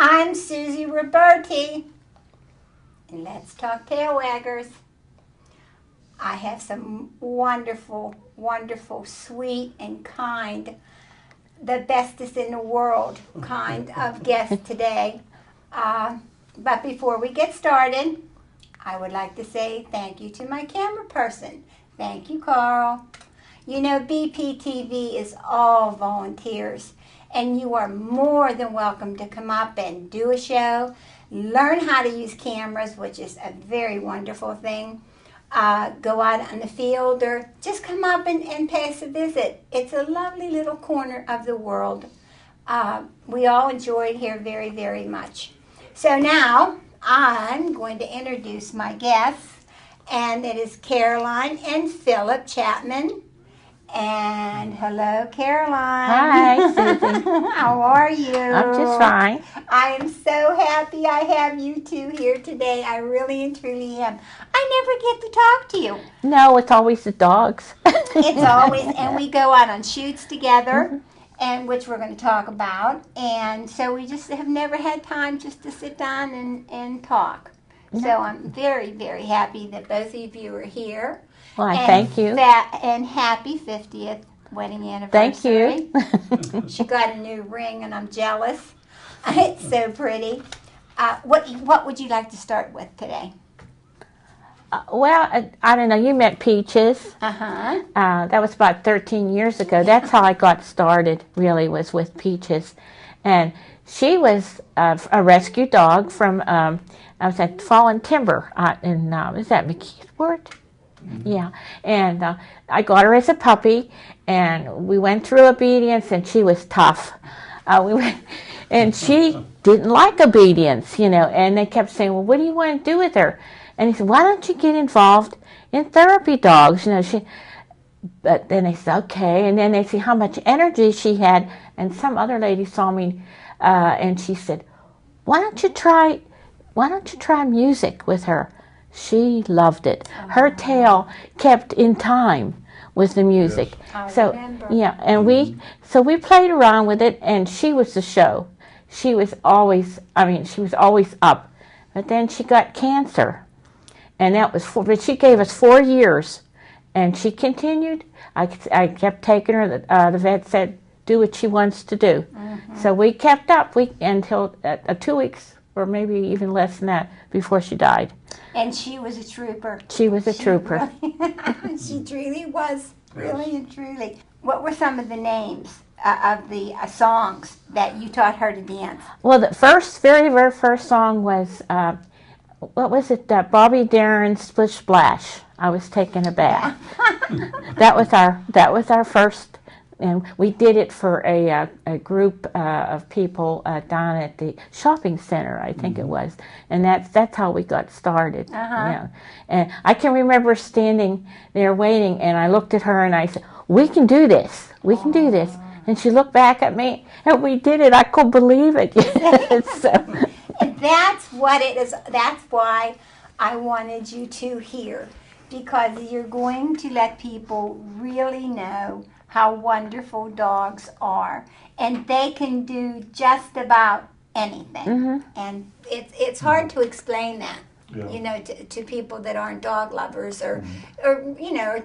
I'm Susie Roberti, and let's talk tail waggers. I have some wonderful, wonderful, sweet, and kind, the bestest in the world kind of guests today. But before we get started, I would like to say thank you to my camera person. Thank you, Carl. You know, BPTV is all volunteers, and you are more than welcome to come up and do a show, learn how to use cameras, which is a very wonderful thing. Go out on the field or just come up and pass a visit. It's a lovely little corner of the world. We all enjoy it here very, very much. So now I'm going to introduce my guests, and it is Caroline and Philip Chapman. And hello, Caroline. Hi, Susie. How are you? I'm just fine. I am so happy I have you two here today. I really and truly am. I never get to talk to you. No, it's always the dogs. It's always, and we go out on shoots together, and which we're going to talk about. And so we just have never had time just to sit down and talk. So I'm very, very happy that both of you are here. Well, I thank you. And happy 50th wedding anniversary. Thank you. She got a new ring, and I'm jealous. It's so pretty. What would you like to start with today? Well, I don't know. You met Peaches. Uh-huh. That was about 13 years ago. That's how I got started, really, was with Peaches. And she was a rescue dog from, I was at Fallen Timber in, is that McKeithport? Yeah, and I got her as a puppy, and we went through obedience, and she was tough. And she didn't like obedience, and they kept saying, well, what do you want to do with her? And he said, why don't you get involved in therapy dogs? But then they said, okay, and then they see how much energy she had, and some other lady saw me, and she said, why don't you try music with her? She loved it. Her tail kept in time with the music. Yes. So yeah, and we played around with it, and she was the show. She was always up. But then she got cancer, and but she gave us 4 years, and she continued. I kept taking her. The vet said, do what she wants to do. Mm-hmm. So we kept up until 2 weeks, or maybe even less than that, before she died. And she was a trooper. She was a trooper. She truly was, really and truly. What were some of the names of the songs that you taught her to dance? Well, the very, very first song was, what was it? Bobby Darin's Splish Splash. I was taking a bath. That was our first. And we did it for a group of people down at the shopping center, I think it was, and that's how we got started. Uh-huh. And I can remember standing there waiting, and I looked at her and I said, "We can do this. We can do this." And she looked back at me, and we did it. I couldn't believe it. And that's what it is. That's why I wanted you two here, because you're going to let people really know how wonderful dogs are, and they can do just about anything. Mm-hmm. And it's hard to explain that, to people that aren't dog lovers or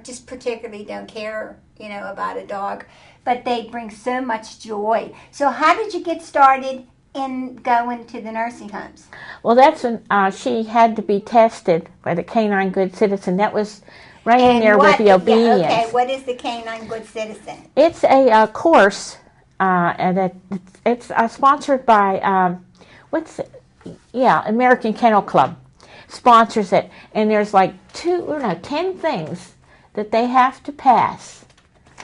just particularly don't care, about a dog. But they bring so much joy. So how did you get started in going to the nursing homes? Well, that's when she had to be tested by the Canine Good Citizen. That was right in there with the obedience. Yeah, okay, what is the Canine Good Citizen? It's a course, and it's sponsored by American Kennel Club sponsors it, and there's like 10 things that they have to pass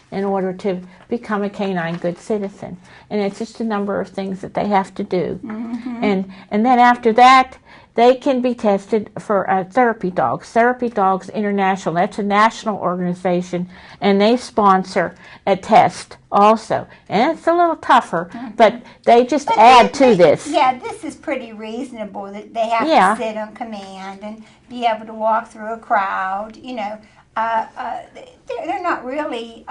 in order to become a Canine Good Citizen, and it's just a number of things that they have to do, and then after that, they can be tested for Therapy Dogs. Therapy Dogs International, that's a national organization, and they sponsor a test also. And it's a little tougher, but they just add to this. Yeah, this is pretty reasonable. That they have to sit on command and be able to walk through a crowd. They're not really.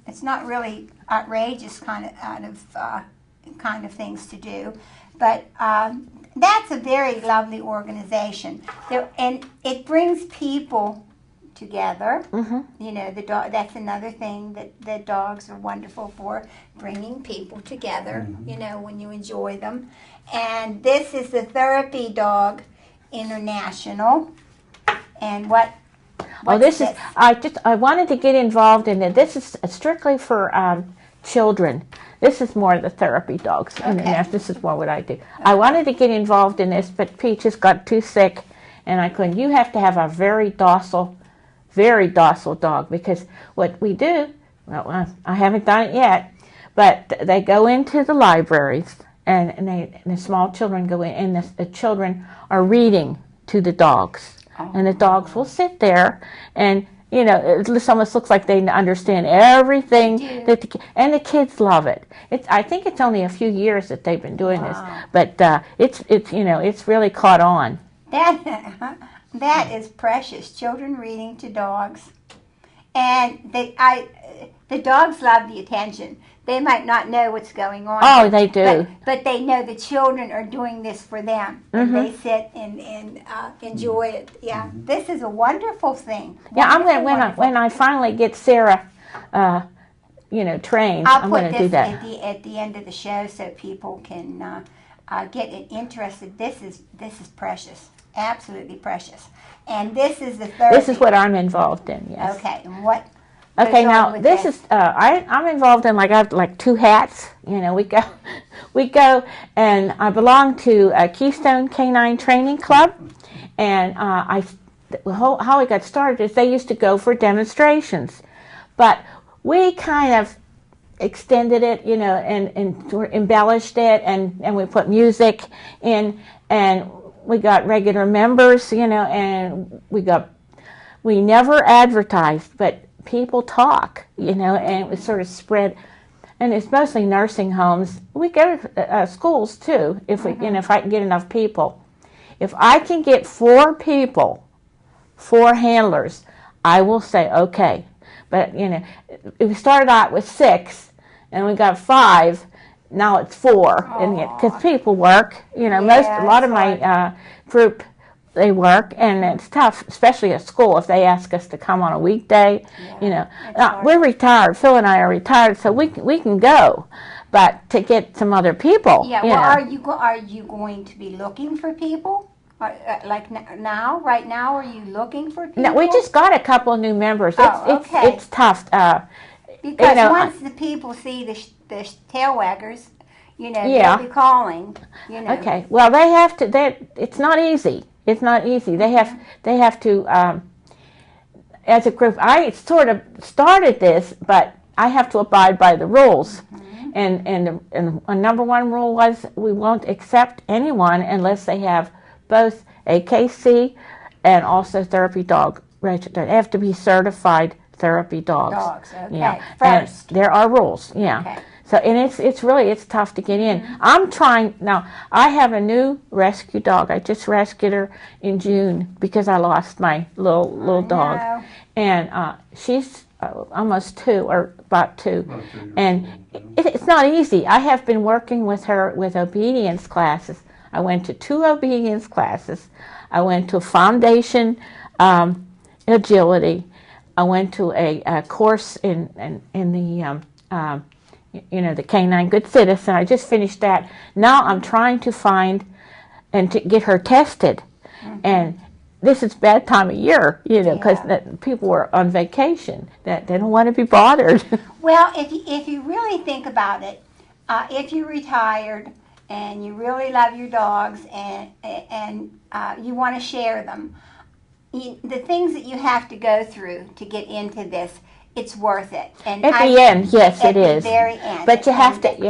It's not really outrageous kind of things to do. But that's a very lovely organization. And it brings people together. Mm-hmm. You know, the dog. That's another thing that dogs are wonderful for, bringing people together. You know, when you enjoy them. And this is the Therapy Dog International. And this is. I wanted to get involved in it. This is strictly for children. This is more the Therapy Dogs. Okay. This is more what I do. I wanted to get involved in this, but Peaches got too sick, and I couldn't. You have to have a very docile dog, because what we do, well, I haven't done it yet, but they go into the libraries, and the small children go in, and the children are reading to the dogs. And the dogs will sit there, and you know, it almost looks like they understand everything. And the kids love it. I think it's only a few years that they've been doing this, but it's you know, it's really caught on. That is precious. Children reading to dogs, and the dogs love the attention. They might not know what's going on. Oh, they do. But they know the children are doing this for them. And they sit and enjoy it. Yeah, this is a wonderful thing. Yeah, I'm gonna when I finally get Sarah, you know, trained, I'm gonna do that. I'll put this at the end of the show so people can get interested. This is precious, absolutely precious. And this is the third. This is what I'm involved in. Yes. Okay, and what? Okay, now this is I'm involved in, like, I have like two hats. You know, we go, and I belong to a Keystone Canine Training Club, and how we got started is they used to go for demonstrations, but we kind of extended it, you know, and embellished it, and we put music in, and we got regular members, you know, and we never advertised, but people talk, you know, and it was sort of spread, and it's mostly nursing homes. We go to schools too, if we, you know, if I can get enough people. If I can get 4 people, 4 handlers, I will say okay. But you know, we started out with 6, and we got 5. Now it's 4, and because people work, you know, a lot of my group, they work, and it's tough, especially at school, if they ask us to come on a weekday. You know, we're retired. Phil and I are retired, so we can go, but to get some other people. Yeah. Well, are you going to be looking for people? Like now, right now, are you looking for people? No, we just got a couple of new members. Okay. It's tough. Because you know, once the people see the tail waggers, you know, they'll be calling. You know. Okay. Well, they have to. It's not easy. It's not easy. They have to. As a group, I sort of started this, but I have to abide by the rules. And a number 1 rule was we won't accept anyone unless they have both a KC and also Therapy Dog registered. They have to be certified therapy dogs. Okay. Yeah. First. And there are rules. Yeah. Okay. So, and it's tough to get in. I'm trying now. I have a new rescue dog. I just rescued her in June because I lost my little dog, and she's almost 2 or about 2, and it's not easy. I have been working with her with obedience classes. I went to 2 obedience classes. I went to foundation agility. I went to a course in the you know, the Canine Good Citizen. I just finished that. Now I'm trying to find and to get her tested. And this is bad time of year, you know, because people are on vacation. That they don't want to be bothered. Well, if you really think about it, if you're retired and you really love your dogs and you want to share them, the things that you have to go through to get into this, it's worth it. And at the end, yes, it is. At the very end. But you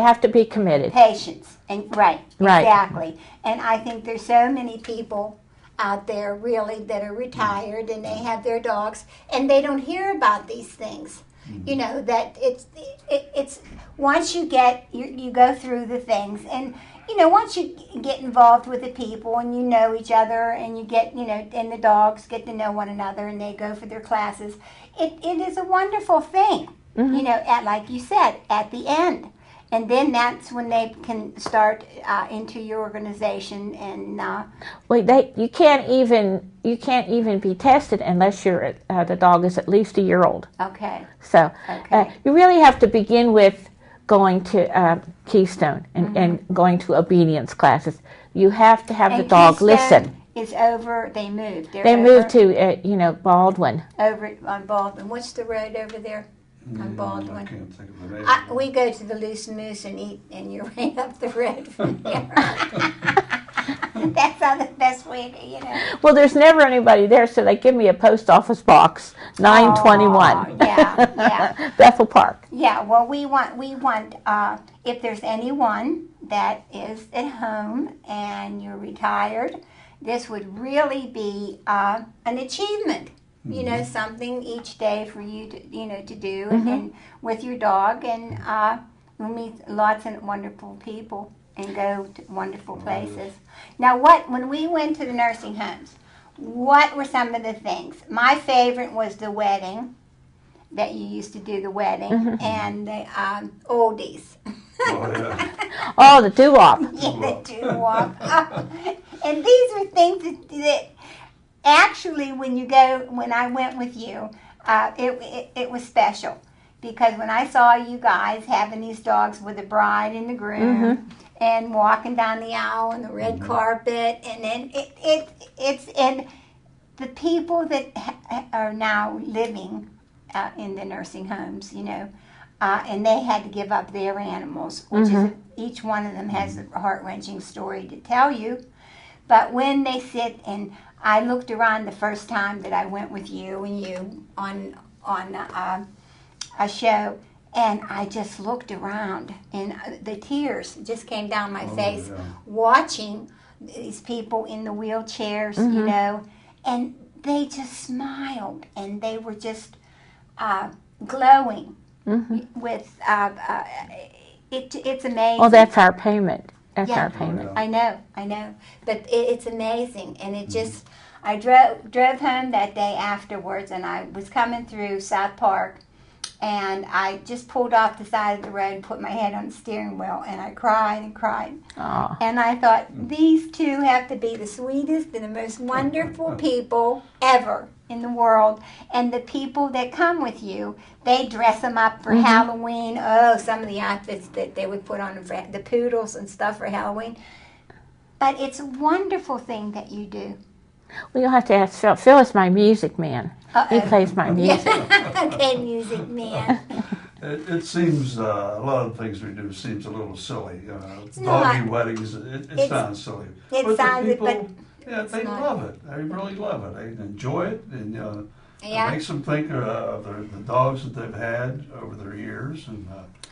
have to be committed. Patience. And right. Exactly. And I think there's so many people out there really that are retired and they have their dogs and they don't hear about these things. You know, that it's once you go through the things, and you know, once you get involved with the people and you know each other and you get, you know, and the dogs get to know one another and they go for their classes, it is a wonderful thing. You know, like you said, at the end. And then that's when they can start into your organization and. Well, you can't even be tested unless the dog is at least a year old. Okay. So Okay. you really have to begin with going to Keystone and going to obedience classes. You have to have the dog Keystone listen. Is over. They moved. They moved to Baldwin. Over on Baldwin. What's the road over there? On Baldwin. I can't think of the name. We go to the Loose Moose and eat, and you're right up the road from here. That's not the best way to, Well, there's never anybody there, so they give me a post office box, 921. Yeah. Bethel Park. Yeah, well, we want if there's anyone that is at home and you're retired, this would really be an achievement. Something each day for you to do, and with your dog, and you'll meet lots of wonderful people and go to wonderful places. Now, when we went to the nursing homes, what were some of the things? My favorite was the wedding, that you used to do the wedding, and the oldies. Oh, the doo-wop. Yeah, the doo-wop. And these were things that actually, when I went with you, it was special, because when I saw you guys having these dogs with the bride and the groom and walking down the aisle on the red carpet, and then it's and the people that are now living in the nursing homes, and they had to give up their animals, which is each one of them has a heart-wrenching story to tell you. But when they sit, and I looked around the first time that I went with you on a show, and I just looked around, and the tears just came down my face watching these people in the wheelchairs, and they just smiled, and they were just glowing with it's amazing. Well, that's our payment. That's our payment. I know. But it's amazing. And it just, I drove home that day afterwards, and I was coming through South Park, and I just pulled off the side of the road and put my head on the steering wheel, and I cried and cried. Aww. And I thought, these two have to be the sweetest and the most wonderful people ever in the world. And the people that come with you, they dress them up for Halloween. Oh, some of the outfits that they would put on the poodles and stuff for Halloween. But it's a wonderful thing that you do. Well, you'll have to ask Phil. Phil is my music man. He plays my music. Okay, music man. It seems, a lot of the things we do seems a little silly. Doggy not. weddings, it sounds silly. It sounds, the people, but yeah, they love it. They really love it. They enjoy it, and Yeah. It makes them think of the dogs that they've had over their years, and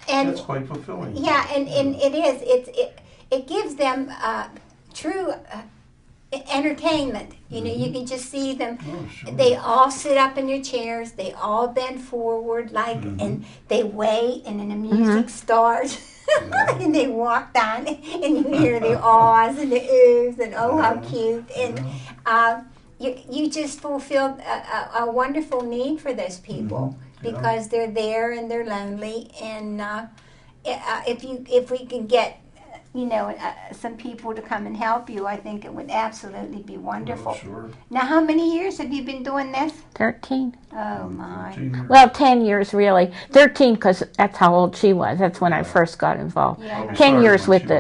that's quite fulfilling. Yeah, and it is. It gives them true entertainment. You know, you can just see them. Oh, sure. They all sit up in their chairs. They all bend forward, and they wait, and then the music starts. And they walk down, and you hear the ahs and the oohs, and oh, how cute. And you just fulfill a wonderful need for those people because they're there and they're lonely. And if we can get some people to come and help you, I think it would absolutely be wonderful. Oh, sure. Now, how many years have you been doing this? 13. Oh, my. 13 years. Well, 10 years really. 13 because that's how old she was. That's when I first got involved. Yeah. Well, we 10 started years when with she the...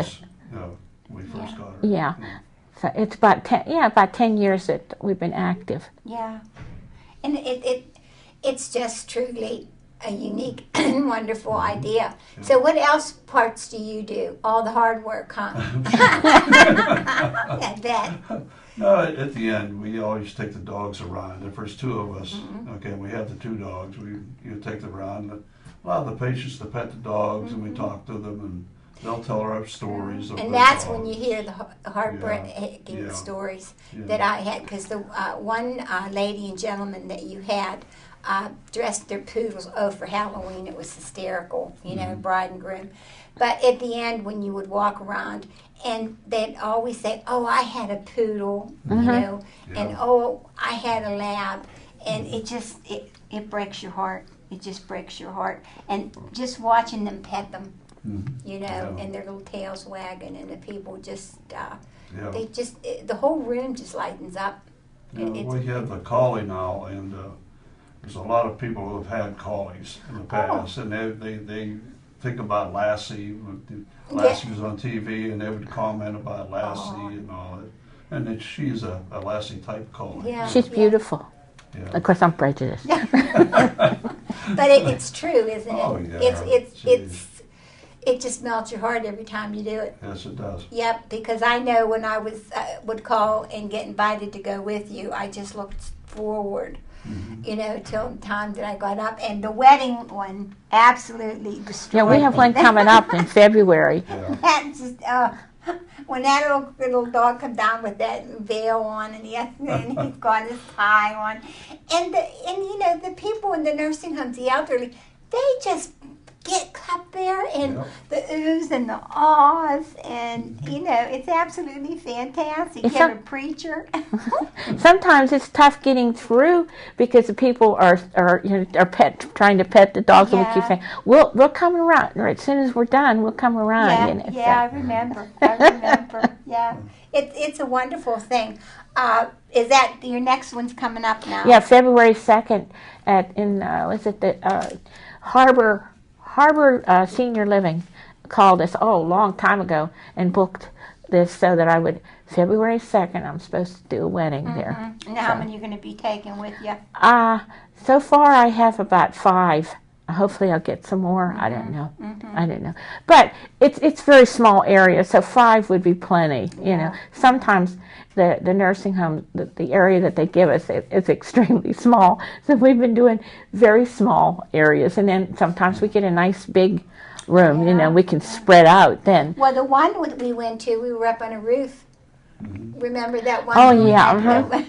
was, we first got her. Yeah. So it's about 10 years that we've been active. Yeah. And it's just truly a unique and wonderful idea. So what else parts do you do? All the hard work, huh? I bet. No, at the end, we always take the dogs around. If there's two of us, okay, we have the two dogs, you take them around. Allow the patients to pet the dogs, and we talk to them, and they'll tell our stories. And that's when you hear the heartbreaking stories that I had, because the one lady and gentleman that you had dressed their poodles for Halloween. It was hysterical, bride and groom. But at the end, when you would walk around, and they'd always say, "Oh, I had a poodle," and "Oh, I had a lab," and it breaks your heart. It just breaks your heart. And just watching them pet them you know, Yeah. and their little tails wagging, and the people just, Yeah. the whole room just lightens up. You know, we have the collie now, and there's a lot of people who have had collies in the past, and they think about Lassie. Lassie was on TV, and they would comment about Lassie and all that. And she's a Lassie type collie. Yeah. She's beautiful. Yeah. Of course, I'm prejudiced. But it's true, isn't it? Oh, yeah. It just melts your heart every time you do it. Yes, it does. Yep, because I know when I would call and get invited to go with you, I just looked forward, you know, till the time that I got up. And the wedding one absolutely destroyed Yeah, we have me. one coming up in February. Yeah. That just, when that little dog comes down with that veil on, and he's got his tie on, and you know, the people in the nursing homes, the elderly, they just get up there and the oohs and the ahs, and you know, it's absolutely fantastic. You have a preacher. Sometimes it's tough getting through because the people are trying to pet the dogs, and we keep saying, we'll come around, or as soon as we're done, we'll come around. Yeah, you know, yeah, I remember. Yeah, it's a wonderful thing. Is that your next one's coming up now? Yeah, February 2nd was it the Harbor Senior Living called us a long time ago and booked this so that I would, February 2nd, I'm supposed to do a wedding there. And how many are going to be taken with you? So far I have about 5. Hopefully I'll get some more. I don't know. I don't know. But it's very small area, so 5 would be plenty. You know, sometimes the nursing home, the area that they give us is extremely small. So we've been doing very small areas, and then sometimes we get a nice big room. You know, we can spread out then. Well, the one that we went to, we were up on a roof. Remember that one? Oh, yeah. Yeah, we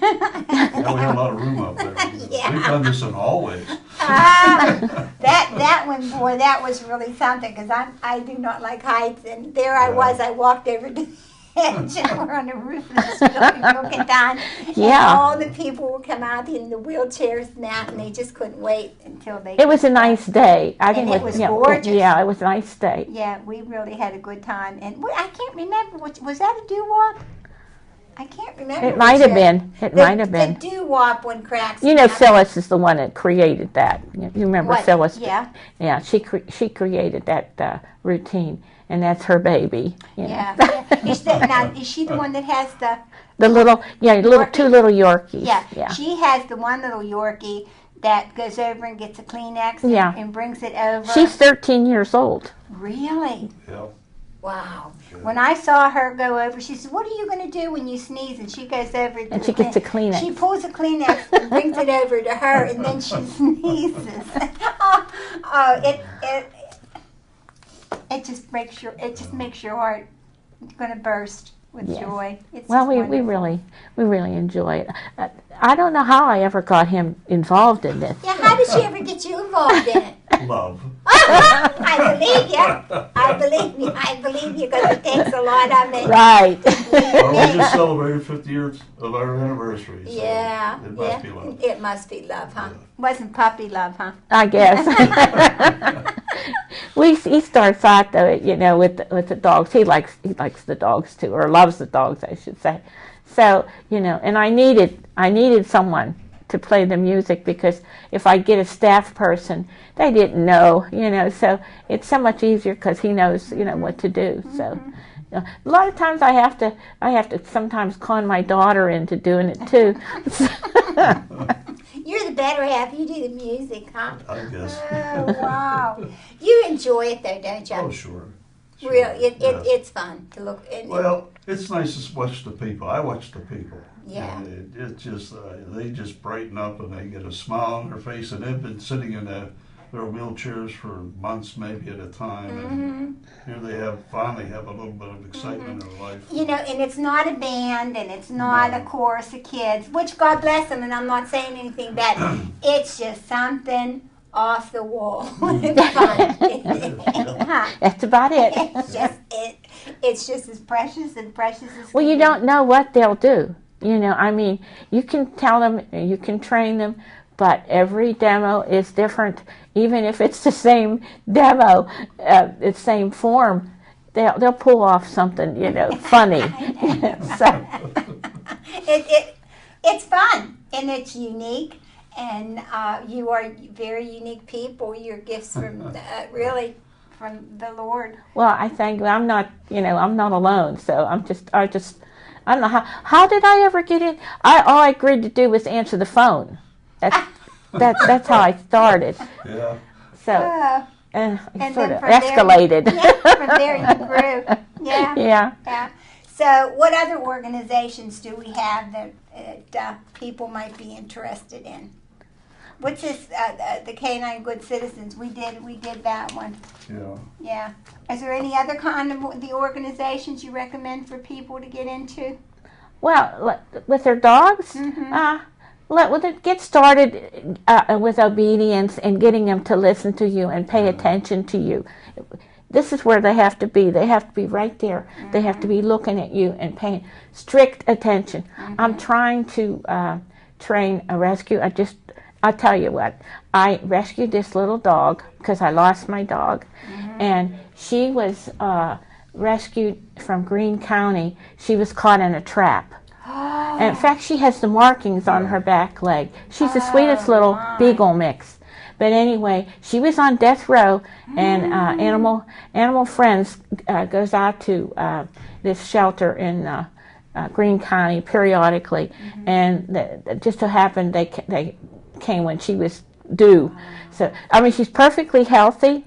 have a lot of room up there. Yeah. We've done this in hallways. That one, boy, that was really something, because I do not like heights, and there I was. I walked over to the edge, and we're on the roof of this building looking down. Yeah. And all the people would come out in the wheelchairs now, and they just couldn't wait until they. It was a nice day. I think it was gorgeous. Yeah, it was a nice day. Yeah, we really had a good time, and I can't remember was that a doo-wop? I can't remember. It might have been. It might have been. The doo-wop when cracks. You know, Phyllis is the one that created that. You remember What? Phyllis? Yeah. Yeah, she created that routine, and that's her baby. You know. Yeah. Is she the one that has the? The little, two little Yorkies. Yeah. She has the one little Yorkie that goes over and gets a Kleenex and brings it over. She's 13 years old. Really? Yeah. Wow. When I saw her go over, she said, "What are you going to do when you sneeze?" And she goes over and she gets a Kleenex. She pulls a Kleenex and brings it over to her, and then she sneezes. It just makes your heart going to burst with joy. It's well, we really enjoy it. I don't know how I ever got him involved in this. Yeah, how did she ever get you involved in it? Love. I believe you. I believe you, because it takes a lot of it. Right. Well, we just celebrated 50 years of our anniversary. So Yeah. It must be love. It must be love, huh? Wasn't puppy love, huh? I guess. He starts out though, you know, with the dogs. He likes the dogs too, or loves the dogs, I should say. So, you know, and I needed someone to play the music, because if I get a staff person, they didn't know, you know, so it's so much easier because he knows, you know, what to do. So, you know, a lot of times I have to sometimes con my daughter into doing it too. You're the better half. You do the music, huh? I guess. Oh, wow. You enjoy it though, don't you? Oh, sure. Really, Yes. it's fun to look. Well, it's nice to watch the people. I watch the people. Yeah. And it just they just brighten up, and they get a smile on their face, and they've been sitting in their wheelchairs for months, maybe at a time, and here they finally have a little bit of excitement in their life. You know, and it's not a band, and it's not a chorus of kids, which God bless them, and I'm not saying anything bad. It's just something off the wall. It's fun. That's about it. It's just as precious as. Well, you don't know what they'll do. You know, I mean, you can tell them, you can train them, but every demo is different. even if it's the same demo, the same form, they'll pull off something, funny. So, it's fun and it's unique, and you are very unique people. Your gifts from really from the Lord. well, I think I'm not alone. So I don't know how did I ever get in? All I agreed to do was answer the phone. That's how I started. Yeah. So And sort of from there- escalated. From there you grew. Yeah. Yeah. So, what other organizations do we have that people might be interested in? What's this? The Canine Good Citizens. We did that one. Yeah. Yeah. Is there any other kind of the organizations you recommend for people to get into? Well, with their dogs, let it get started with obedience and getting them to listen to you and pay attention to you. This is where they have to be. They have to be right there. They have to be looking at you and paying strict attention. I'm trying to train a rescue. I'll tell you what. I rescued this little dog because I lost my dog, and she was rescued from Greene County. She was caught in a trap. And in fact, she has the markings on her back leg. She's the sweetest little beagle mix. But anyway, she was on death row, and Animal Friends goes out to this shelter in Greene County periodically, and just so happened they came when she was due. So I mean, she's perfectly healthy,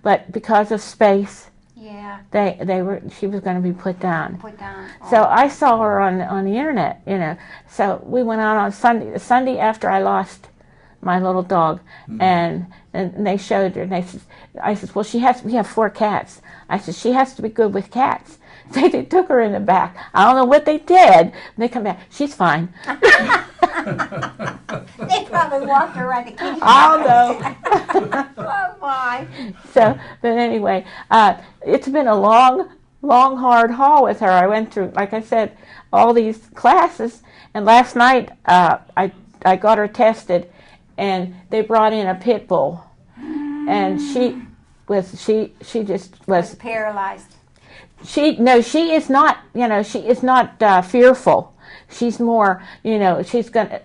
but because of space, she was going to be put down. So I saw her on the internet, So we went out on Sunday, the Sunday after I lost my little dog, and they showed her, and I said, well, we have 4 cats. I said, she has to be good with cats. They took her in the back. I don't know what they did. They come back. She's fine. They probably walked her around the kitchen. I don't know. Oh my! So, but anyway, it's been a long, hard haul with her. I went through, like I said, all these classes, and last night I got her tested, and they brought in a pit bull, and she just was paralyzed. She is not, she is not fearful. She's more, she's gonna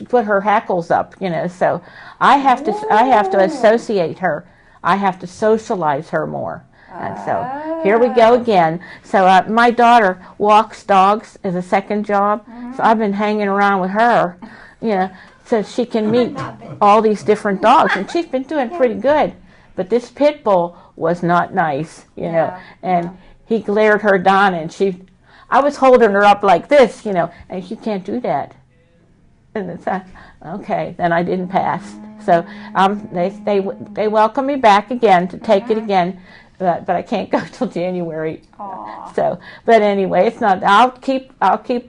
put her hackles up, so I have to associate her. I have to socialize her more. And so here we go again. So my daughter walks dogs as a second job. So I've been hanging around with her, so she can meet all these different dogs, and she's been doing pretty good. But this pit bull was not nice, and he glared her down, and I was holding her up like this, and you can't do that. And it's okay, then I didn't pass. So they welcome me back again to take it again, but I can't go till January. Aww. So, but anyway, it's not. I'll keep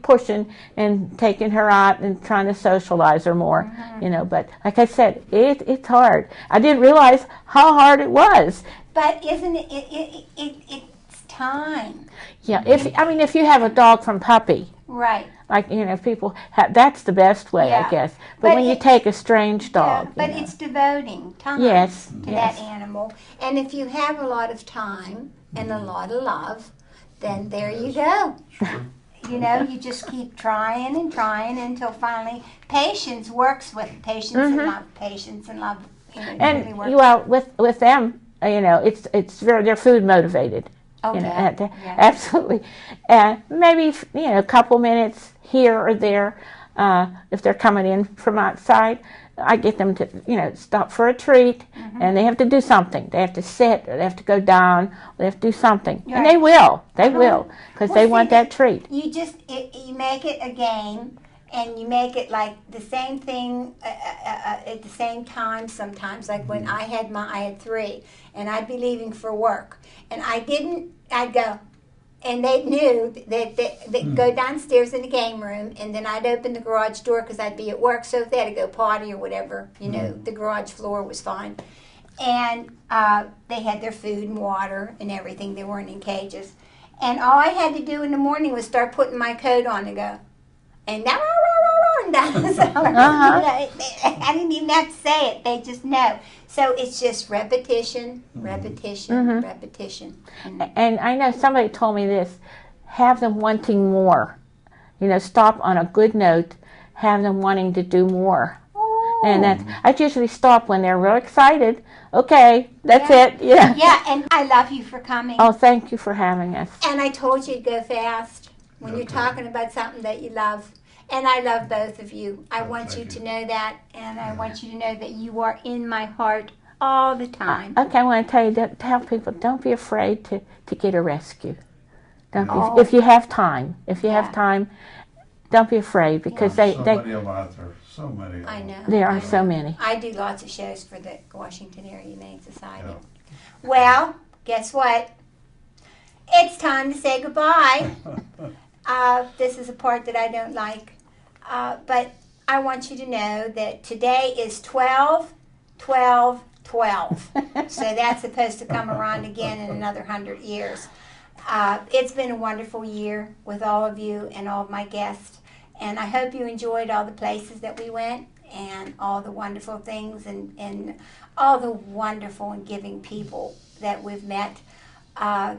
pushing and taking her out and trying to socialize her more, But like I said, it's hard. I didn't realize how hard it was. But isn't it's time? Yeah. If you have a dog from puppy. Right. Like, people that's the best way, I guess. But when you take a strange dog. Yeah, but it's devoting time to that animal. And if you have a lot of time and a lot of love, then there you go. Sure. You just keep trying and trying until finally patience works with patience and love. Patience and love. And really works. with them, they're food motivated. Oh, Absolutely. Maybe a couple minutes here or there, if they're coming in from outside, I get them to stop for a treat, and they have to do something. They have to sit, or they have to go down, or they have to do something, and they will. They will, because they want that treat. You you make it a game. And you make it like the same thing at the same time sometimes. Like when I had 3, and I'd be leaving for work. And I'd go, and they knew that they'd go downstairs in the game room, and then I'd open the garage door because I'd be at work. So if they had to go potty or whatever, the garage floor was fine. And they had their food and water and everything. They weren't in cages. And all I had to do in the morning was start putting my coat on and go. And tongue does. I didn't even have to say it. They just know. So it's just repetition, repetition, repetition. And I know somebody told me this, have them wanting more. Stop on a good note, have them wanting to do more. And I usually stop when they're real excited. Okay, that's it. Yeah. Yeah, and I love you for coming. Oh, thank you for having us. And I told you to go fast when you're talking about something that you love. And I love both of you. I want you to know that, and I want you to know that you are in my heart all the time. Okay, I want to tell people, don't be afraid to get a rescue. If you have time. If you have time, don't be afraid, because many of them out there. So many of them. I know. There are so many. I do lots of shows for the Washington Area Humane Society. Yeah. Well, guess what? It's time to say goodbye. This is a part that I don't like. But I want you to know that today is 12, 12, 12. So that's supposed to come around again in another 100 years. It's been a wonderful year with all of you and all of my guests. And I hope you enjoyed all the places that we went and all the wonderful things and all the wonderful and giving people that we've met. I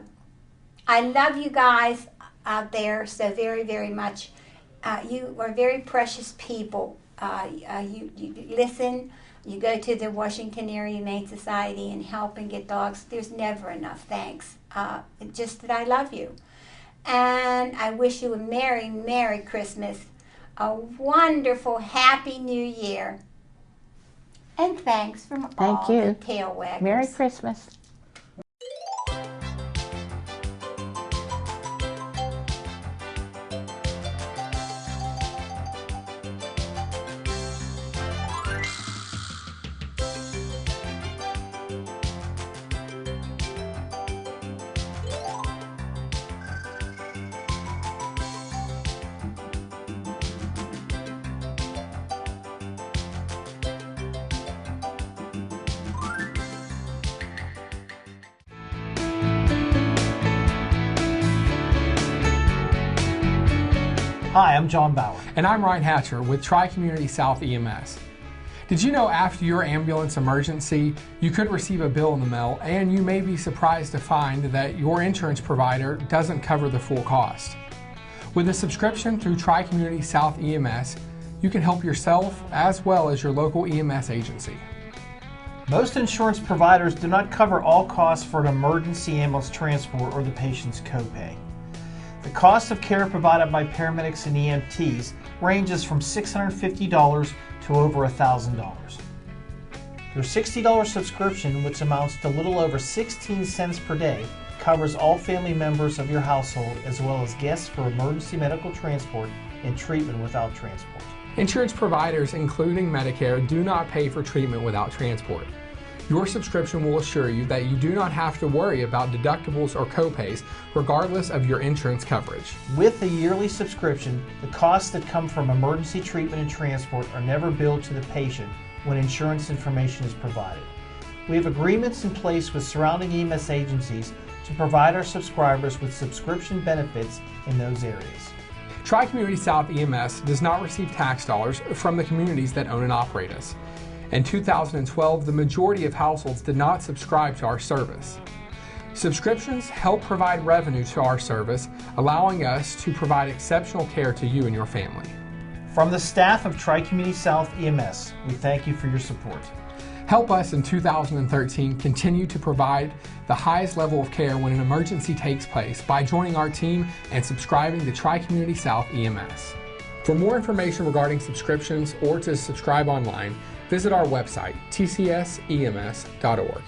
love you guys out there so very, very much. You are very precious people. You listen, you go to the Washington Area Humane Society and help and get dogs. There's never enough thanks. Just that I love you. And I wish you a Merry, Merry Christmas, a wonderful, Happy New Year. And thanks from all the tail waggers. Merry Christmas. Hi, I'm John Bauer. And I'm Ryan Hatcher with Tri-Community South EMS. Did you know after your ambulance emergency, you could receive a bill in the mail, and you may be surprised to find that your insurance provider doesn't cover the full cost? With a subscription through Tri-Community South EMS, you can help yourself as well as your local EMS agency. Most insurance providers do not cover all costs for an emergency ambulance transport or the patient's copay. The cost of care provided by paramedics and EMTs ranges from $650 to over $1,000. Your $60 subscription, which amounts to a little over 16 cents per day, covers all family members of your household as well as guests for emergency medical transport and treatment without transport. Insurance providers, including Medicare, do not pay for treatment without transport. Your subscription will assure you that you do not have to worry about deductibles or copays, regardless of your insurance coverage. With a yearly subscription, the costs that come from emergency treatment and transport are never billed to the patient when insurance information is provided. We have agreements in place with surrounding EMS agencies to provide our subscribers with subscription benefits in those areas. Tri-Community South EMS does not receive tax dollars from the communities that own and operate us. In 2012, the majority of households did not subscribe to our service. Subscriptions help provide revenue to our service, allowing us to provide exceptional care to you and your family. From the staff of Tri-Community South EMS, we thank you for your support. Help us in 2013 continue to provide the highest level of care when an emergency takes place by joining our team and subscribing to Tri-Community South EMS. For more information regarding subscriptions or to subscribe online, visit our website, tcsems.org.